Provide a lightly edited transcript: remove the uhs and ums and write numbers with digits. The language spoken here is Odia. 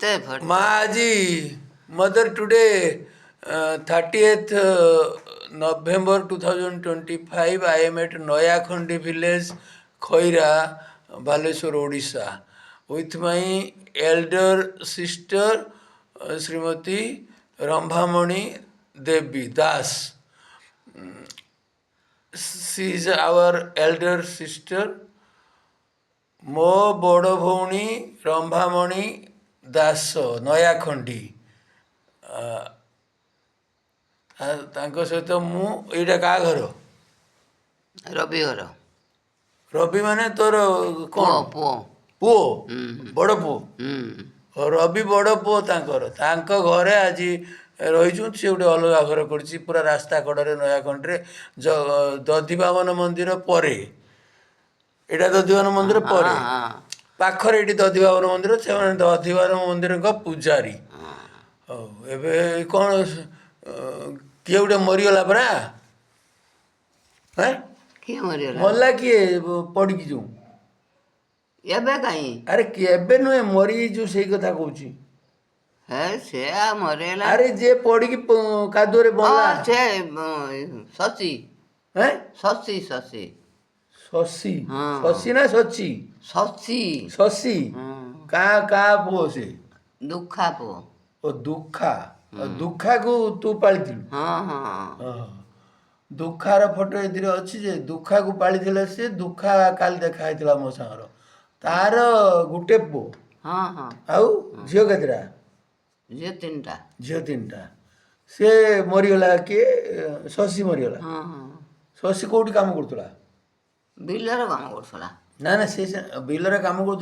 फटते फटते Maji, mother today, 30th November 2025, I am at Noyakhandi village, Khoira, Baleshwar, Odisha, with my elder sister, Srimati Rambhamani Devi Das. She is our elder sister. ମୋ ବଡ଼ ଭଉଣୀ ରମ୍ଭାମଣି ଦାସ ନୟାଖଣ୍ଡି ତାଙ୍କ ସହିତ ମୁଁ ଏଇଟା କାହା ଘର ରବି ଘର ରବି ମାନେ ତୋର ପୁଅ କ'ଣ ପୁଅ ପୁଅ ବଡ଼ ପୁଅ ହୁଁ ରବି ବଡ଼ ପୁଅ ତାଙ୍କର ତାଙ୍କ ଘରେ ଆଜି ରହିଛୁ ସେ ଗୋଟେ ଅଲଗା ଘର କରିଛି ପୁରା ରାସ୍ତା କଡ଼ରେ ନୟାଖଣ୍ଡିରେ ଦଧିବାମନ ମନ୍ଦିର ପରେ ଏଇଟା ଦଧିବାମନ ମନ୍ଦିର ପରେ ପାଖରେ ଏଇଠି ଦଧିବାମନ ମନ୍ଦିର ସେମାନେ ଦଧିବାମନ ମନ୍ଦିରଙ୍କ ପୂଜାରୀ ହଉ ଏବେ କ'ଣ କିଏ ଗୋଟେ ମରିଗଲା ପରା ହେଁ କିଏ ମରିଗଲା ମଲା କିଏ ପଡ଼ିକି ଯେଉଁ ଏବେ କାହିଁ ଆରେ ଏବେ ନୁହେଁ ମରିଯାଇଛୁ ସେଇ କଥା କହୁଛି ହେ ସେ ମରିଗଲା ଆରେ ଯିଏ ପଡ଼ିକି କାଦୁଅରେ ମଲା ସେ ଶଶୀ ହେଁ ଶଶୀ ଶଶୀ ଶଶୀ ହଁ। ଶଶୀ ନା ସଚି ଶଶୀ ଶଶୀ କାହା ପୁଅ ସେ ଦୁଃଖା ପୁଅ ଓ ଦୁଃଖା ଦୁଃଖାକୁ ତୁ ପାଳିଥିଲୁ ହଁ ହଁ ଓହୋ। ଦୁଃଖାର ଫଟୋ ଏଥିରେ ଅଛି ଯେ ଦୁଃଖାକୁ ପାଳିଥିଲେ ସେ ଦୁଃଖା କାଲି ଦେଖା ହେଇଥିଲା ମୋ ସାଙ୍ଗର ତାର ଗୋଟେ ପୁଅ ହଁ ହଁ ଆଉ ଝିଅ କେତେଟା ଝିଅ ତିନିଟା ଝିଅ ତିନିଟା ସେ ମରିଗଲା କିଏ ଶଶୀ ମରିଗଲା ହଁ ହଁ ଶଶୀ କୋଉଠି କାମ କରୁଥିଲା ବିଲରେ କାମ କରୁଥିଲା ନା ନା ସେ ବିଲରେ କାମ କରୁଥିଲା